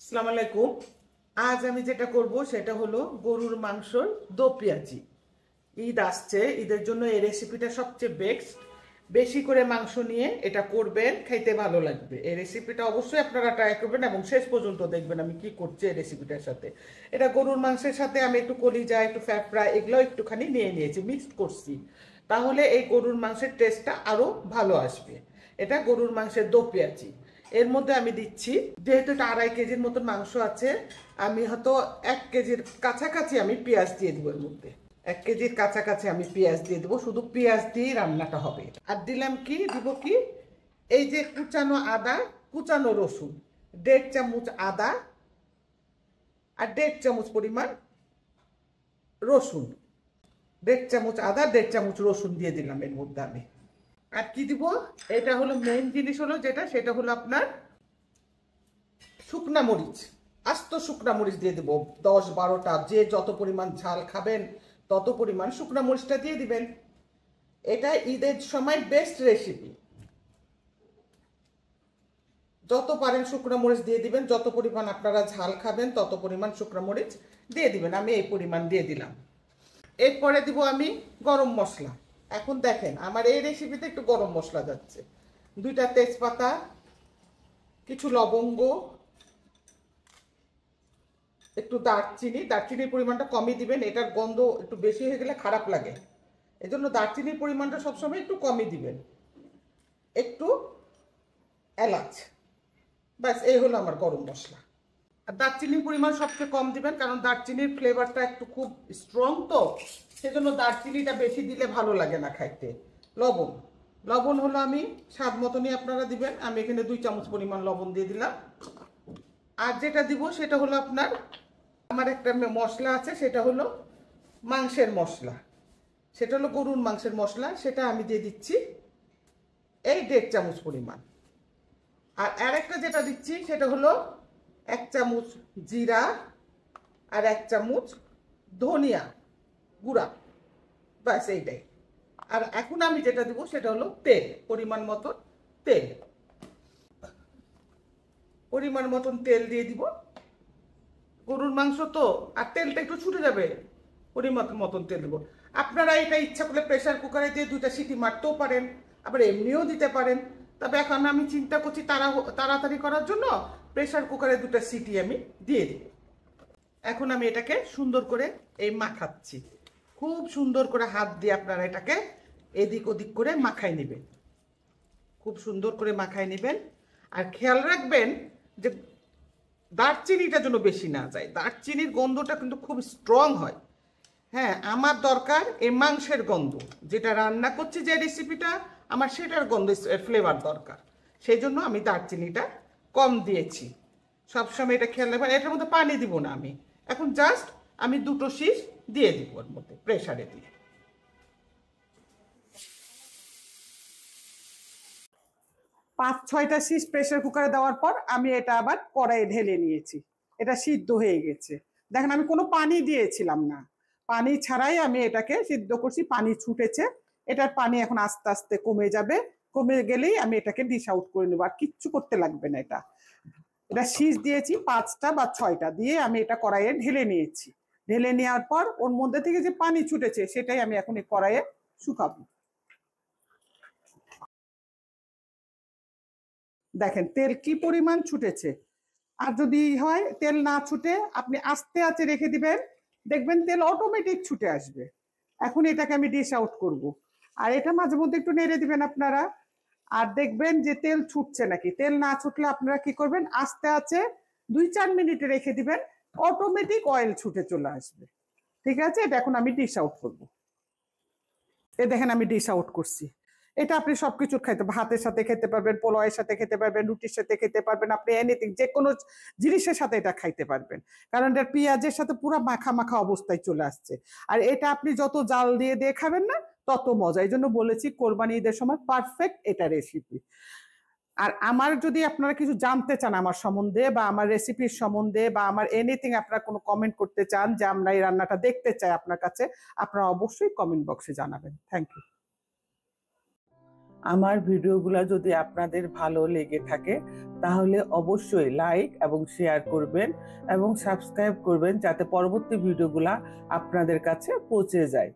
আসসালামু আলাইকুম। আজ আমি যেটা করব সেটা হলো গরুর মাংসর দো পেঁয়াজি। ঈদ আসছে, ঈদের জন্য এই রেসিপিটা সবচেয়ে বেস্ট। বেশি করে মাংস নিয়ে এটা করবেন, খাইতে ভালো লাগবে। এই রেসিপিটা অবশ্যই আপনারা ট্রাই করবেন এবং শেষ পর্যন্ত দেখবেন আমি কি করছি এই রেসিপিটার সাথে। এটা গরুর মাংসের সাথে আমি একটু কলিজা, একটু ফ্যাফড়া এগুলো একটুখানি নিয়ে নিয়েছি, মিক্সড করছি। তাহলে এই গরুর মাংসের টেস্টটা আরো ভালো আসবে। এটা গরুর মাংসের দো পেঁয়াজি। এর মধ্যে আমি দিচ্ছি, যেহেতু এটা 2.5 কেজির মতন মাংস আছে, আমি হয়তো 1 কেজির কাছাকাছি আমি পেঁয়াজ দিয়ে দেবো এর মধ্যে। 1 কেজির কাছাকাছি আমি পেঁয়াজ দিয়ে দেবো, শুধু পেঁয়াজ দিয়েই রান্নাটা হবে। আর দিলাম কি, দিব কি, এই যে কুচানো আদা, কুচানো রসুন, 1.5 চামচ আদা আর 1.5 চামচ পরিমাণ রসুন। 1.5 চামচ আদা, 1.5 চামচ রসুন দিয়ে দিলাম এর মধ্যে আমি। আর কি দিব, এটা হলো মেইন জিনিস, হলো যেটা, সেটা হলো আপনার শুকনা মরিচ। আস্ত শুকনা মরিচ দিয়ে দেবো 10-12টা। যে যত পরিমাণ ঝাল খাবেন তত পরিমাণ শুকনা মরিচটা দিয়ে দিবেন। এটা ঈদের সময় বেস্ট রেসিপি। যত পারেন শুকনো মরিচ দিয়ে দিবেন, যত পরিমাণ আপনারা ঝাল খাবেন তত পরিমাণ শুকনো মরিচ দিয়ে দিবেন। আমি এই পরিমাণ দিয়ে দিলাম। এরপরে দিব আমি গরম মশলা। এখন দেখেন আমার এই রেসিপিতে একটু গরম মশলা যাচ্ছে, 2টা তেজপাতা, কিছু লবঙ্গ, একটু দারচিনি। দারচিনির পরিমাণটা কমই দিবেন, এটার গন্ধ একটু বেশি হয়ে গেলে খারাপ লাগে, এই জন্য দারচিনির পরিমাণটা সবসময় একটু কমই দিবেন। একটু এলাচ, ব্যাস এই হলো আমার গরম মশলা। আর দারচিনির পরিমাণ সবচেয়ে কম দিবেন, কারণ দারচিনির ফ্লেভারটা একটু খুব স্ট্রং, তো সেজন্য দারচিনিটা বেশি দিলে ভালো লাগে না খাইতে। লবণ, লবণ হলো আমি স্বাদ মতনই আপনারা দিবেন। আমি এখানে 2 চামচ পরিমাণ লবণ দিয়ে দিলাম। আর যেটা দিব সেটা হলো আপনার, আমার একটা মশলা আছে, সেটা হলো মাংসের মশলা, সেটা হলো গরুর মাংসের মশলা, সেটা আমি দিয়ে দিচ্ছি এই 1.5 চামচ পরিমাণ। আর আরেকটা যেটা দিচ্ছি সেটা হলো 1 চামচ জিরা আর 1 চামচ ধনিয়া গুঁড়া, ব্যাস এইটাই। আর এখন আমি যেটা দিব সেটা হলো তেল, পরিমাণ মতন তেল, পরিমাণ মতন তেল দিয়ে দিব। গরুর মাংস তো, আর তেলটা একটু ছুটে যাবে, পরিমাণ মতন তেল দেবো। আপনারা এটা ইচ্ছা করলে প্রেসার কুকারে দিয়ে 2টা সিটি মারতেও পারেন, আবার এমনিও দিতে পারেন। তবে এখন আমি চিন্তা করছি তাড়াতাড়ি করার জন্য প্রেসার কুকারে 2টা সিটি আমি দিয়ে দিই। এখন আমি এটাকে সুন্দর করে এই মাখাচ্ছি, খুব সুন্দর করে হাত দিয়ে আপনারা এটাকে এদিক ওদিক করে মাখাই নেবেন, খুব সুন্দর করে মাখাই নেবেন। আর খেয়াল রাখবেন যে দারচিনিটা যেন বেশি না যায়, দারচিনির গন্ধটা কিন্তু খুব স্ট্রং হয়। হ্যাঁ, আমার দরকার এই মাংসের গন্ধ, যেটা রান্না করছি যে রেসিপিটা, আমার সেটার গন্ধ, ফ্লেভার দরকার। সেই জন্য আমি দারচিনিটা কম দিয়েছি। সবসময় এটা খেয়াল রাখবেন। এটার মধ্যে পানি দিব না আমি, এখন জাস্ট আমি 2টো শীষ দিয়ে দিব ওর মধ্যে, প্রেসারে দিয়ে। 5-6টা শীষ প্রেসার কুকারে দেওয়ার পর আমি এটা আবার কড়াইয়ে ঢেলে নিয়েছি। এটা সিদ্ধ হয়ে গেছে। দেখেন আমি কোনো পানি দিয়েছিলাম না, পানি ছাড়াই আমি এটাকে সিদ্ধ করছি। পানি ছুটেছে, এটার পানি এখন আস্তে আস্তে কমে যাবে। কমে গেলেই আমি এটাকে ডিশ আউট করে নেবো, আর কিচ্ছু করতে লাগবে না। এটা এটা শীষ দিয়েছি 5টা বা 6টা দিয়ে আমি এটা কড়াইয়ে ঢেলে নিয়েছি। ঢেলে নেওয়ার পর ওর মধ্যে থেকে যে পানি ছুটেছে সেটাই আমি এখন এই কড়াইয়ে শুকাবো। দেখেন তেল কি পরিমাণ ছুটেছে। আর যদি হয় তেল না ছুটে আপনি আস্তে আস্তে রেখে দিবেন, দেখবেন তেল অটোমেটিক ছুটে আসবে। এখন এটাকে আমি ডিশ আউট করব। আর এটা মাঝে মধ্যে একটু নেড়ে দিবেন আপনারা, আর দেখবেন যে তেল ছুটছে নাকি। তেল না ছুটলে আপনারা কি করবেন, আস্তে আস্তে 2-4 মিনিটে রেখে দিবেন, অটোমেটিক অয়েল ছুটে চলে আসবে। ঠিক আছে, এটা এখন আমি ডিশ আউট করব। এ দেখেন আমি ডিশ আউট করছি। এটা আপনি সবকিছু খাইতে, ভাতের সাথে খেতে পারবেন, পোলাওয়ের সাথে খেতে পারবেন, রুটির সাথে খেতে পারবেন, আপনি এনিথিং, যে কোনো জিনিসের সাথে এটা খাইতে পারবেন। কারণ এটা পেঁয়াজের সাথে পুরো মাখা মাখা অবস্থায় চলে আসছে। আর এটা আপনি যত জাল দিয়ে দিয়ে খাবেন না তত মজা। এই জন্য বলেছি কোরবানি ঈদের সময় পারফেক্ট এটা রেসিপি। আর আমার যদি আপনারা কিছু জানতে চান আমার সম্বন্ধে বা আমার রেসিপির সম্বন্ধে বা আমার এনিথিং, আপনারা কোনো কমেন্ট করতে চান যে আমরা এই রান্নাটা দেখতে চাই আপনার কাছে, আপনারা অবশ্যই কমেন্ট বক্সে জানাবেন। Thank you. আমার ভিডিওগুলো যদি আপনাদের ভালো লেগে থাকে তাহলে অবশ্যই লাইক এবং শেয়ার করবেন এবং সাবস্ক্রাইব করবেন যাতে পরবর্তী ভিডিওগুলো আপনাদের কাছে পৌঁছে যায়।